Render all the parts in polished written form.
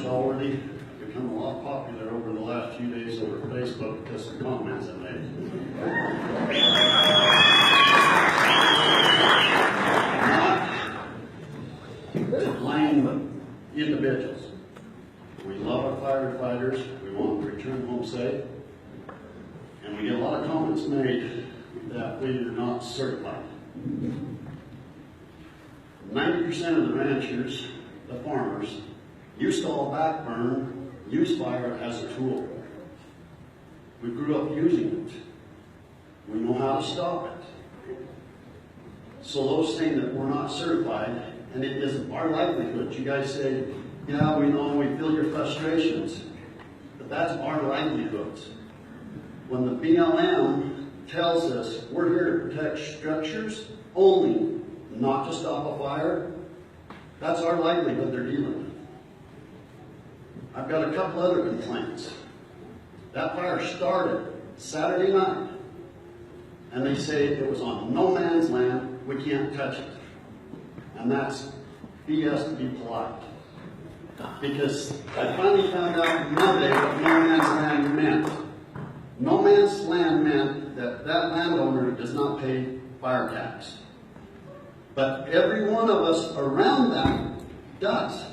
already become a lot popular over the last few days over Facebook because of comments I made. Not to blame individuals. We love our firefighters. We want them to return home safe. And we get a lot of comments made that we are not certified. 90% of the ranchers, the farmers, used to all backburn, use fire as a tool. We grew up using it. We know how to stop it. So those things that we're not certified, and it isn't our livelihood. You guys say, yeah, we know, we feel your frustrations, but that's our livelihoods. When the BLM tells us we're here to protect structures only, not to stop a fire, that's our livelihood they're dealing with. I've got a couple other complaints. That fire started Saturday night, and they say it was on no man's land, we can't touch it. And that's BS to be polite. Because I finally found out Monday what no man's land meant. No man's land meant that that landowner does not pay fire tax. But every one of us around that does.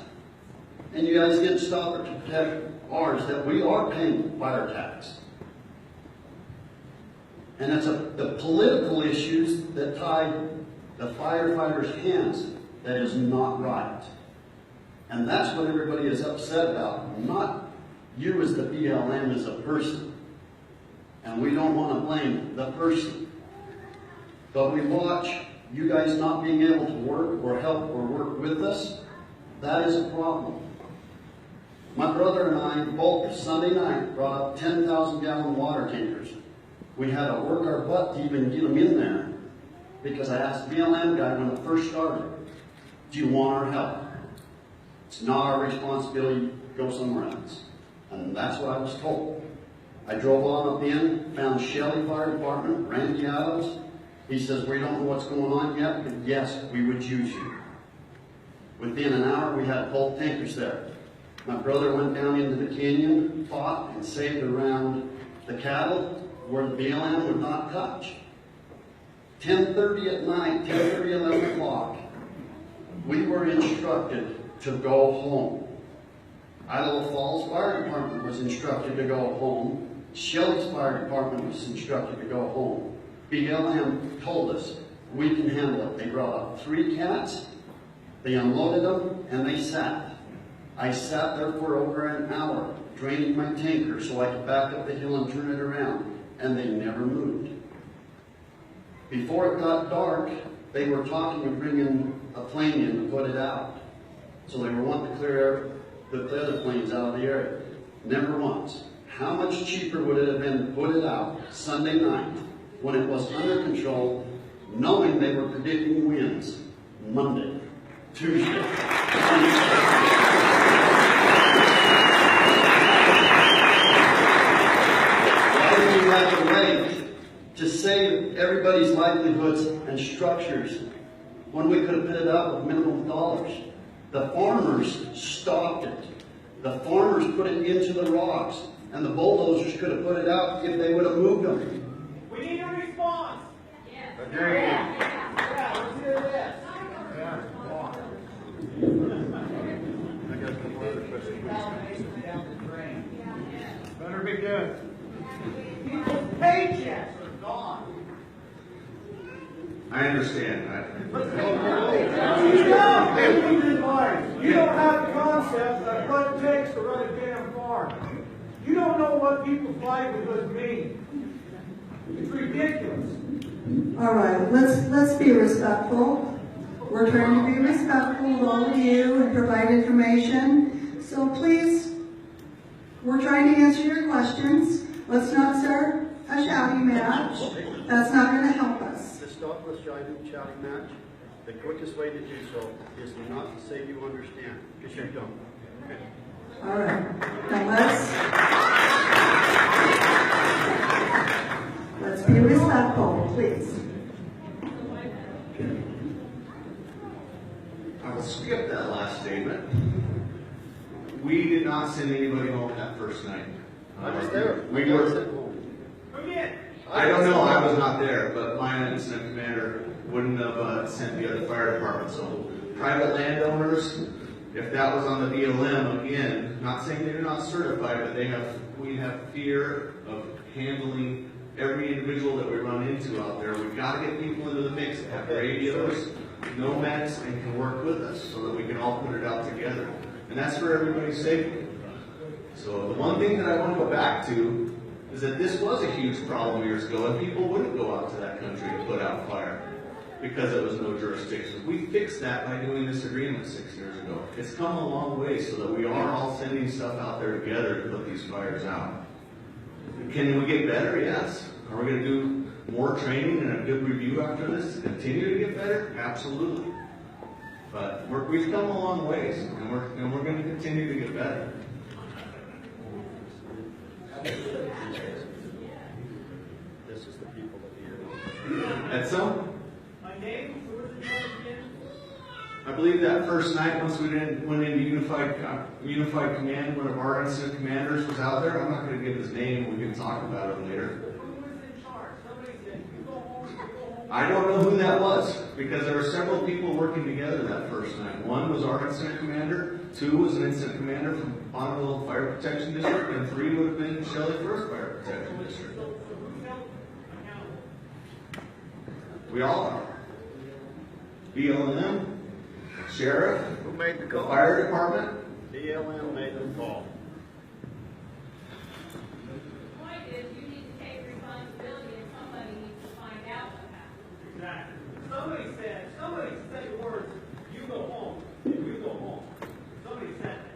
And you guys didn't stop it to protect ours, that we are paying fire tax. And it's the political issues that tie the firefighters' hands that is not right. And that's what everybody is upset about, not you as the BLM as a person. And we don't want to blame the person. But we watch you guys not being able to work or help or work with us. That is a problem. My brother and I both Sunday night brought up 10,000-gallon water tankers. We had to work our butt to even get them in there because I asked the BLM guy when it first started, do you want our help? It's not our responsibility, go somewhere else. And that's what I was told. I drove on up in, found Shelley Fire Department, Randy Adams. He says, we don't know what's going on yet, but yes, we would use you. Within an hour, we had both tankers there. My brother went down into the canyon, fought, and saved around the cattle where the BLM would not touch. 10:30 at night, 10:30, 11 o'clock, we were instructed to go home. Idaho Falls Fire Department was instructed to go home. Shelley's Fire Department was instructed to go home. BLM told us, we can handle it. They brought up 3 cats, they unloaded them, and they sat. I sat there for over an hour, draining my tanker so I could back up the hill and turn it around, and they never moved. Before it got dark, they were talking of bringing a plane in to put it out. So they were wanting to clear the other planes out of the area. Never once. How much cheaper would it have been to put it out Sunday night when it was under control, knowing they were predicting winds Monday, Tuesday, Wednesday. Why did we have to wait to save everybody's livelihoods and structures when we could have put it out with minimum dollars? The farmers stopped it. The farmers put it into the rocks, and the bulldozers could have put it out if they would have moved them. We need a response. Yes. Agree. Yeah, let's hear this. I got a couple other questions. Down the drain. Better be good. People's paychecks are gone. I understand. You don't have the concept of what it takes to run a damn farm. You don't know what people's livelihoods mean. It's ridiculous. All right, let's be respectful. We're trying to be respectful of all of you and provide information. So please, we're trying to answer your questions. Let's not start a shouting match. That's not going to help us. To stop this shouting match, the quickest way to do so is not to say you understand, because you don't. Okay. All right, now let's be respectful, please. I will skip that last statement. We did not send anybody home that first night. I was there. We I were. sent home. I don't know, I was not there, but my incident commander wouldn't have sent the other fire departments home. Private landowners, if that was on the BLM, again, not saying they're not certified, but we have fear of handling every individual that we run into out there. We've got to get people into the mix that have radios, nomads, and can work with us so that we can all put it out together. And that's for everybody's safety. So the one thing that I want to go back to is that this was a huge problem years ago, and people wouldn't go out to that country to put out fire because it was no jurisdiction. We fixed that by doing this agreement 6 years ago. It's come a long way so that we are all sending stuff out there together to put these fires out. Can we get better? Yes. Are we going to do more training and a good review after this to continue to get better? Absolutely. But we've come a long ways, and we're going to continue to get better. This is the people that hear. At some, My name, who was it again? I believe that first night, once we went into unified command, one of our incident commanders was out there. I'm not going to give his name. We can talk about it later. Who was in charge? Somebody said, you go home, you go home. I don't know who that was because there were several people working together that first night. One was our incident commander, two was an incident commander from Bonneville Fire Protection District, and three would have been Shelley First Fire Protection District. We all are. BLM, sheriff, Who made the the call? fire department. BLM made the call. The point is, you need to take responsibility and somebody needs to find out what happened. Exactly. Somebody said the words, you go home, you go home. Somebody said that.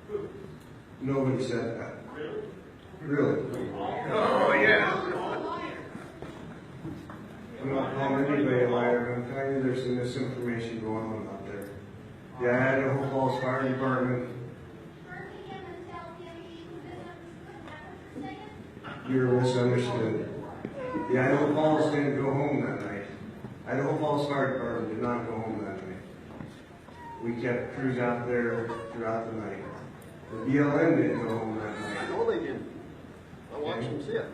Who? Nobody said that. Really? Really? Oh, yeah. I'm not calling anybody a liar, I'm telling you there's some misinformation going on out there. The Idaho Falls Fire Department, you're misunderstood. The Idaho Falls didn't go home that night. Idaho Falls Fire Department did not go home that night. We kept crews out there throughout the night. The BLM didn't go home that I night. know they didn't. I watched them sit.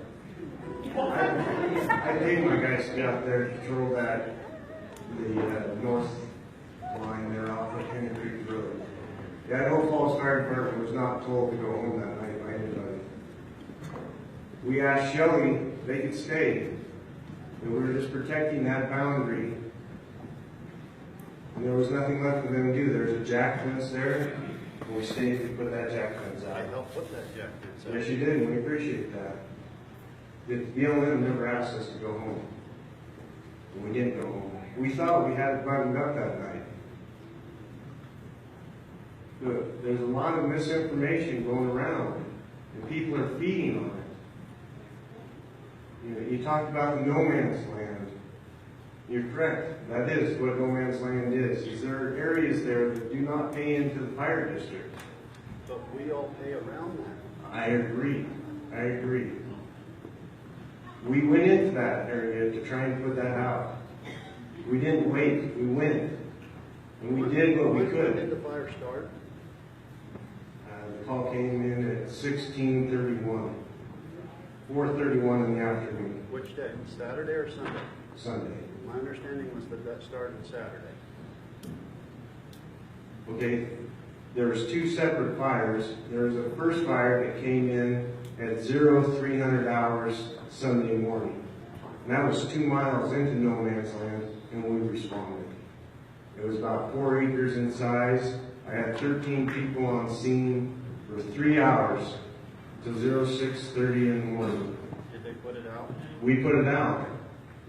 I paid my guys to get out there to patrol the north line there off of Henry Creek Road. The Idaho Falls Fire Department was not told to go home that night by anybody. We asked Shelley if they could stay, but we were just protecting that boundary. And there was nothing left for them to do. There's a jack fence there, and we stayed to put that jack fence I out. helped put that jack in. Yes, you did, and we appreciate that. The BLM never asked us to go home. And we didn't go home. We thought we had it buttoned up that night. But there's a lot of misinformation going around, and people are feeding on it. You know, you talked about the no man's land. You're correct. That is what no man's land is there are areas there that do not pay into the fire district. But we all pay around that. I agree. We went into that area to try and put that out. We didn't wait, we went. And we did what we When did could. the fire start? The call came in at 16:31, 4:31 in the afternoon, Which day? Saturday or Sunday? Sunday. My understanding was that started Saturday. Okay, there was two separate fires. There was a first fire that came in at 0300 hours Sunday morning. And that was 2 miles into no man's land, and we responded. It was about 4 acres in size. I had 13 people on scene for 3 hours to 06:30 in the morning. Did they put it out? We put it out.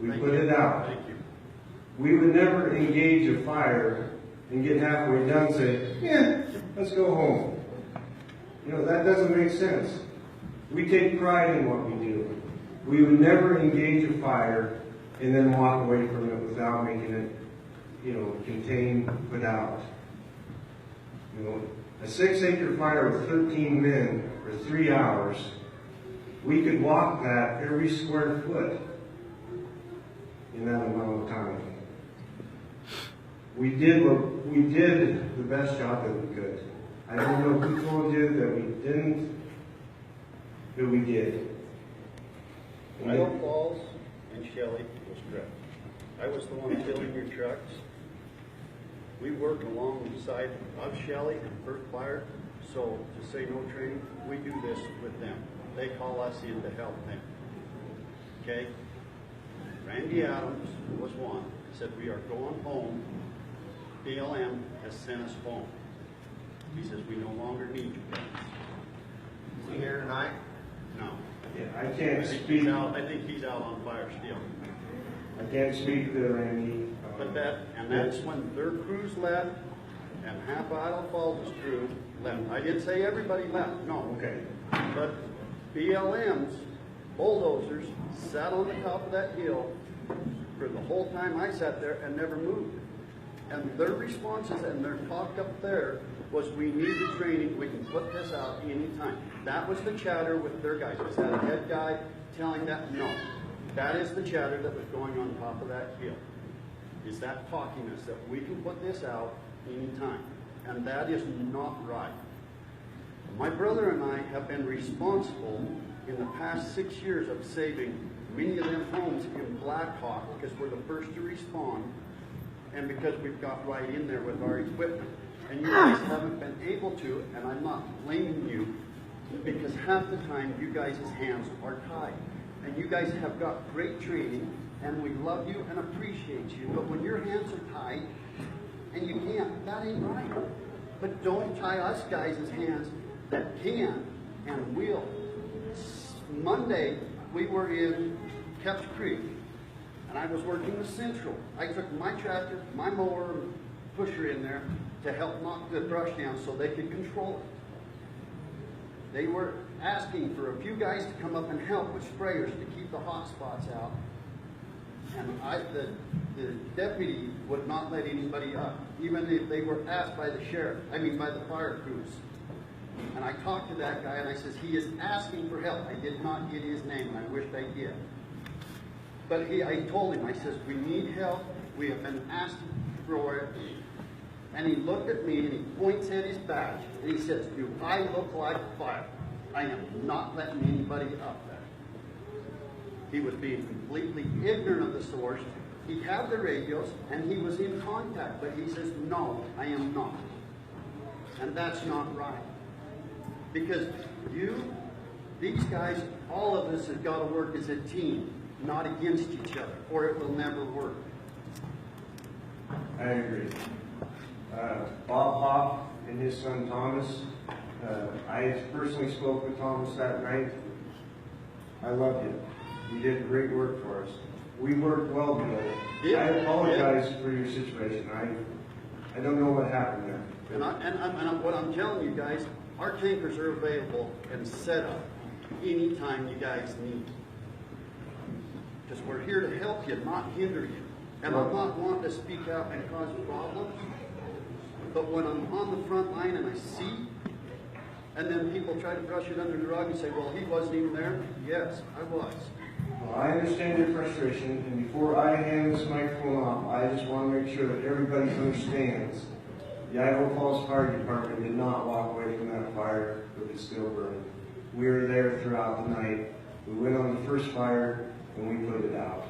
We put it out. Thank you. We would never engage a fire and get halfway done and say, yeah, let's go home. You know, that doesn't make sense. We take pride in what we do. We would never engage a fire and then walk away from it without making it, contained, put out. You know, a 6-acre fire with 13 men for 3 hours, we could walk that every square foot in that amount of time. We did the best job that we could. I don't know who told you that we didn't, but we did. Idaho Falls and Shelley was correct. I was the one filling your trucks. We work alongside of Shelley and First Fire, so to say no training, we do this with them. They call us in to help them. Okay? Randy Adams was one, said we are going home. BLM has sent us home. He says we no longer need you guys. Is he here tonight? No. Yeah, I I can't think speak, he's out, I think he's out on fire still. I can't speak to Randy. But that's when their crews left and half of Idaho Falls' crew left. I didn't say everybody left, no. Okay. But BLM's bulldozers sat on the top of that hill for the whole time I sat there and never moved. And their responses and their talk up there was, we need the training, we can put this out anytime. That was the chatter with their guys. Was that a head guy telling that? No. That is the chatter that was going on top of that hill. Is that talkiness that we can put this out anytime. And that is not right. My brother and I have been responsible in the past 6 years of saving many of them homes in Blackhawk because we're the first to respond and because we've got right in there with our equipment. And you guys haven't been able to, and I'm not blaming you, because half the time you guys' hands are tied. And you guys have got great training, and we love you and appreciate you, but when your hands are tied, and you can't, that ain't right. But don't tie us guys' hands that can and will. Monday, we were in Kepps Creek, and I was working with Central. I took my tractor, my mower, and pusher in there to help knock the brush down so they could control it. They were asking for a few guys to come up and help with sprayers to keep the hot spots out. And the deputy would not let anybody up, even if they were asked by the sheriff, by the fire crews. And I talked to that guy and I says, he is asking for help. I did not get his name and I wished I did. But I told him, I says, we need help. We have been asking for it. And he looked at me and he points at his badge and he says, do I look like fire? I am not letting anybody up there. He was being completely ignorant of the source. He had the radios and he was in contact, but he says, no, I am not. And that's not right. Because these guys, all of us have got to work as a team, not against each other, or it will never work. I agree. Bob Hoff and his son Thomas, I personally spoke with Thomas that night. I love you. You did great work for us. We worked well together. Yeah. I apologize for your situation. I don't know what happened there. And what I'm telling you guys, our tankers are available and set up anytime you guys need. Because we're here to help you, not hinder you. And I'm not wanting to speak out and cause problems. But when I'm on the front line and I see, and then people try to brush it under the rug and say, well, he wasn't even there. Yes, I was. Well, I understand your frustration, and before I hand this microphone off, I just want to make sure that everybody understands the Idaho Falls Fire Department did not walk away from that fire with it still burning. We were there throughout the night. We went on the first fire, and we put it out.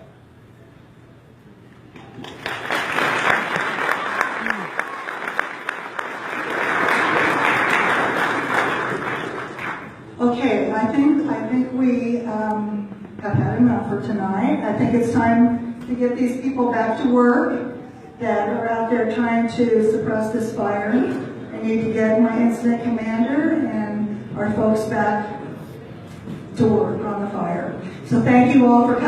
Okay, I think we have had enough for tonight. I think it's time to get these people back to work that are out there trying to suppress this fire. I need to get my incident commander and our folks back to work on the fire. So thank you all for coming.